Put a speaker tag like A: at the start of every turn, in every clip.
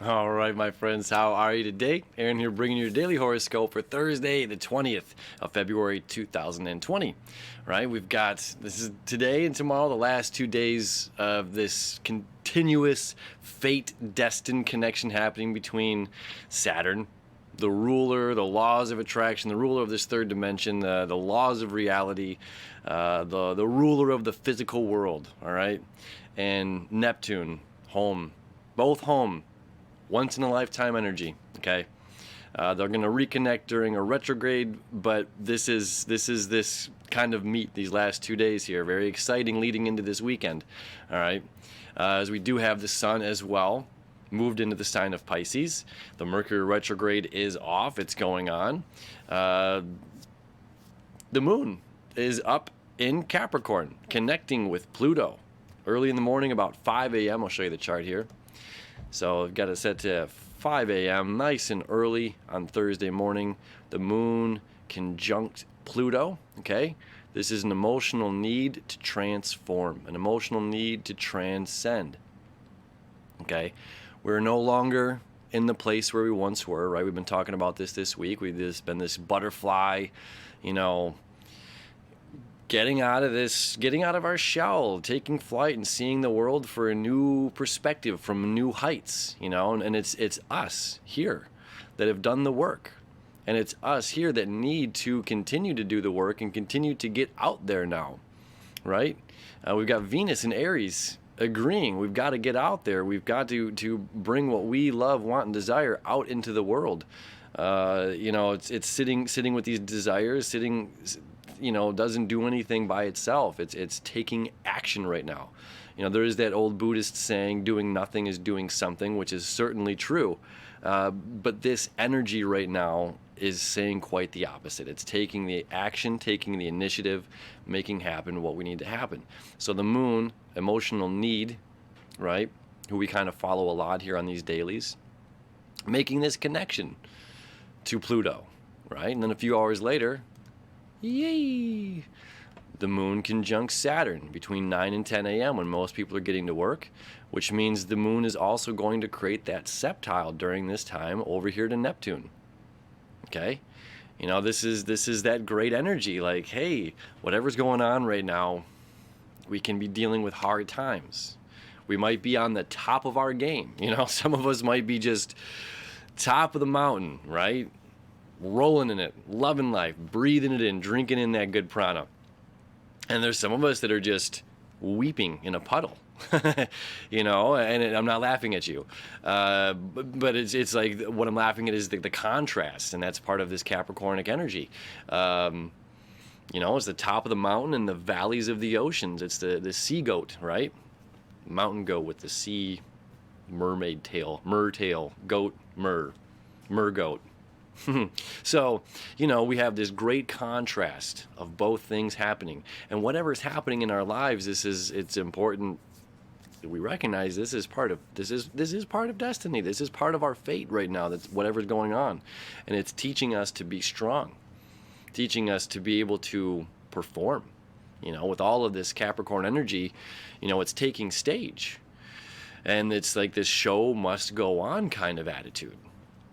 A: All right, my friends, how are you today? Aaron here bringing you your daily horoscope for Thursday, the 20th of February, 2020. Right, we've got, this is today and tomorrow, the last 2 days of this continuous fate-destined connection happening between Saturn, the ruler, the laws of attraction, the ruler of this third dimension, the laws of reality, the ruler of the physical world, all right? And Neptune, home, both home, once in a lifetime energy, okay? They're going to reconnect during a retrograde, but this is this kind of meet these last 2 days here. Very exciting leading into this weekend, all right? As we do have the sun as well, moved into the sign of Pisces. The Mercury retrograde is off. It's going on. The moon is up in Capricorn, connecting with Pluto. Early in the morning, about 5 a.m. I'll show you the chart here. So I've got it set to 5 a.m. nice and early on Thursday morning. The moon conjunct Pluto, okay? This is an emotional need to transform, an emotional need to transcend, okay? We're no longer in the place where we once were, right? We've been talking about this week. We've just been this butterfly, getting out of our shell, taking flight and seeing the world for a new perspective from new heights, and it's us here that have done the work. And it's us here that need to continue to do the work and continue to get out there now, right? We've got Venus and Aries agreeing. We've got to get out there. We've got to bring what we love, want, and desire out into the world. It's sitting with these desires, doesn't do anything by itself. It's taking action right now. There is that old Buddhist saying, doing nothing is doing something, which is certainly true. But this energy right now is saying quite the opposite. It's taking the action, taking the initiative, making happen what we need to happen. So the moon, emotional need, right, who we kind of follow a lot here on these dailies, making this connection to Pluto, right? And then a few hours later, yay! The moon conjuncts Saturn between 9 and 10 a.m. when most people are getting to work, which means the moon is also going to create that septile during this time over here to Neptune. Okay? This is that great energy. Like, hey, whatever's going on right now, we can be dealing with hard times. We might be on the top of our game. Some of us might be just top of the mountain, right? Rolling in it, loving life, breathing it in, drinking in that good prana. And there's some of us that are just weeping in a puddle, and I'm not laughing at you. But it's like what I'm laughing at is the contrast, and that's part of this Capricornic energy. It's the top of the mountain and the valleys of the oceans. It's the sea goat, right? Mountain goat with the sea mermaid tail, goat, mer goat. So, we have this great contrast of both things happening, and whatever's happening in our lives, it's important that we recognize this is part of destiny. This is part of our fate right now. That's whatever's going on, and it's teaching us to be strong, teaching us to be able to perform. With all of this Capricorn energy, it's taking stage, and it's like this show must go on kind of attitude,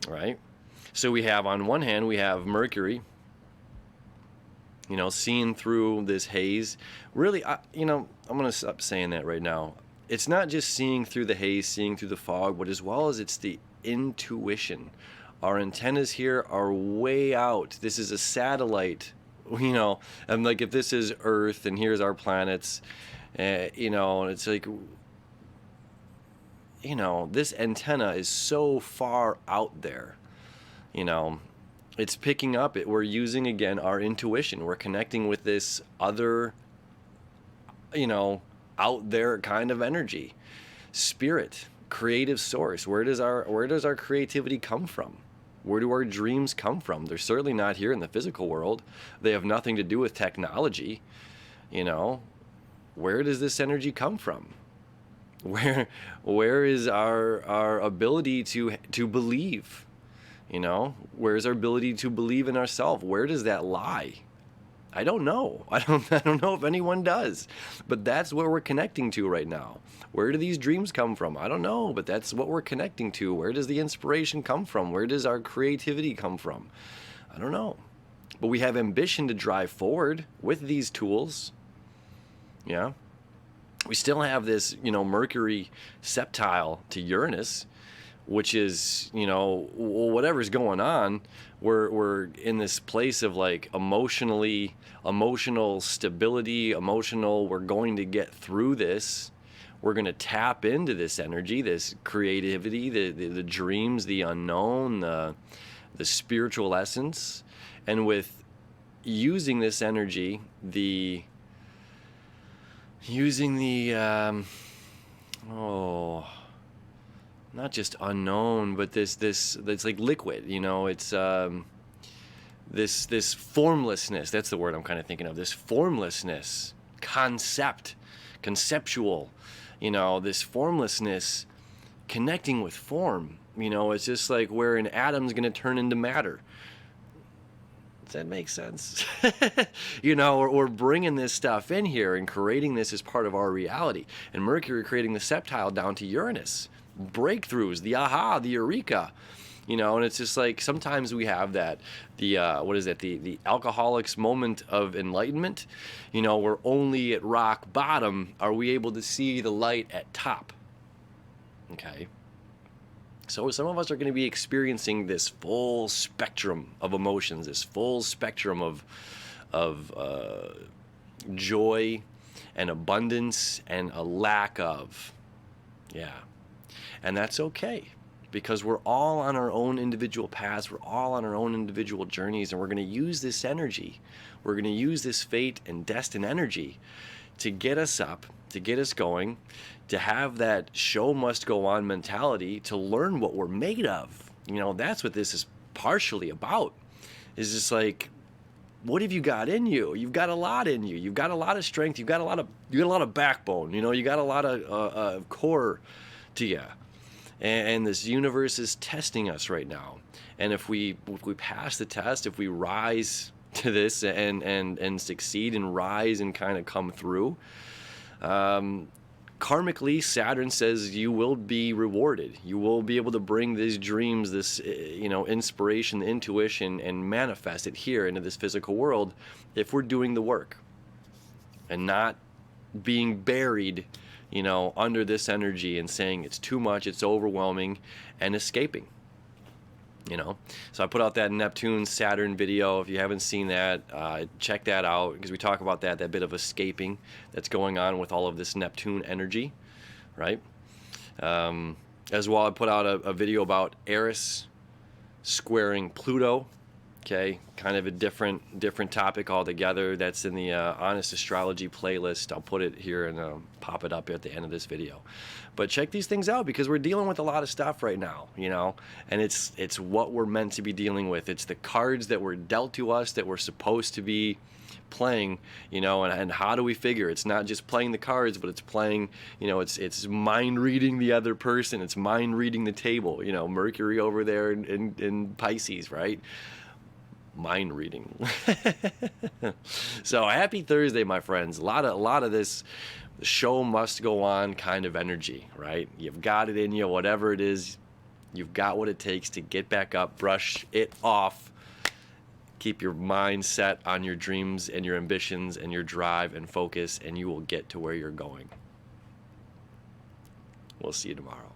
A: right? So we have, on one hand, we have Mercury, seeing through this haze. Really, I'm going to stop saying that right now. It's not just seeing through the haze, seeing through the fog, but as well as it's the intuition. Our antennas here are way out. This is a satellite, and like if this is Earth and here's our planets, and it's like, this antenna is so far out there. It's picking up it. We're using again our intuition. We're connecting with this other, out there kind of energy, spirit, creative source. Where does our creativity come from? Where do our dreams come from? They're certainly not here in the physical world. They have nothing to do with technology. Where does this energy come from? Where is our ability to believe? Where's our ability to believe in ourselves? Where does that lie? I don't know. I don't know if anyone does. But that's where we're connecting to right now. Where do these dreams come from? I don't know, but that's what we're connecting to. Where does the inspiration come from? Where does our creativity come from? I don't know. But we have ambition to drive forward with these tools. Yeah. We still have this, Mercury septile to Uranus, which is, whatever's going on, we're in this place of like emotional stability, we're going to get through this. We're going to tap into this energy, this creativity, the dreams, the unknown, the spiritual essence. And with using this energy, not just unknown, but this it's like liquid, it's this formlessness. That's the word I'm kind of thinking of. This formlessness, conceptual, this formlessness connecting with form. It's just like where an atom's going to turn into matter. Does that make sense? We're bringing this stuff in here and creating this as part of our reality. And Mercury creating the septile down to Uranus. Breakthroughs, the aha, the eureka. And it's just like sometimes we have that, the alcoholic's moment of enlightenment. We're only at rock bottom. Are we able to see the light at top? Okay. So some of us are going to be experiencing this full spectrum of emotions, this full spectrum of joy and abundance and a lack of. Yeah. And that's okay, because we're all on our own individual paths. We're all on our own individual journeys, and we're going to use this energy. We're going to use this fate and destined energy to get us up, to get us going, to have that show must go on mentality, to learn what we're made of. That's what this is partially about. Is just like, what have you got in you? You've got a lot in you. You've got a lot of strength. You've got a lot of backbone. You got a lot of core to you. And this universe is testing us right now. And if we pass the test, if we rise to this and succeed and rise and kind of come through, karmically, Saturn says you will be rewarded. You will be able to bring these dreams, this inspiration, the intuition, and manifest it here into this physical world if we're doing the work and not being buried under this energy and saying it's too much, it's overwhelming, and escaping. So I put out that Neptune Saturn video. If you haven't seen that, check that out, because we talk about that bit of escaping that's going on with all of this Neptune energy, right? As well, I put out a video about Eris squaring Pluto. Okay, kind of a different topic altogether. That's in the Honest Astrology playlist. I'll put it here and pop it up at the end of this video. But check these things out, because we're dealing with a lot of stuff right now, and it's what we're meant to be dealing with. It's the cards that were dealt to us that we're supposed to be playing, and how do we figure? It's not just playing the cards, but it's playing, it's mind reading the other person. It's mind reading the table, Mercury over there in Pisces, right? Mind reading. So happy Thursday, my friends. A lot of this show must go on kind of energy, right? You've got it in you, whatever it is. You've got what it takes to get back up, brush it off, keep your mind set on your dreams and your ambitions and your drive and focus, and you will get to where you're going. We'll see you tomorrow.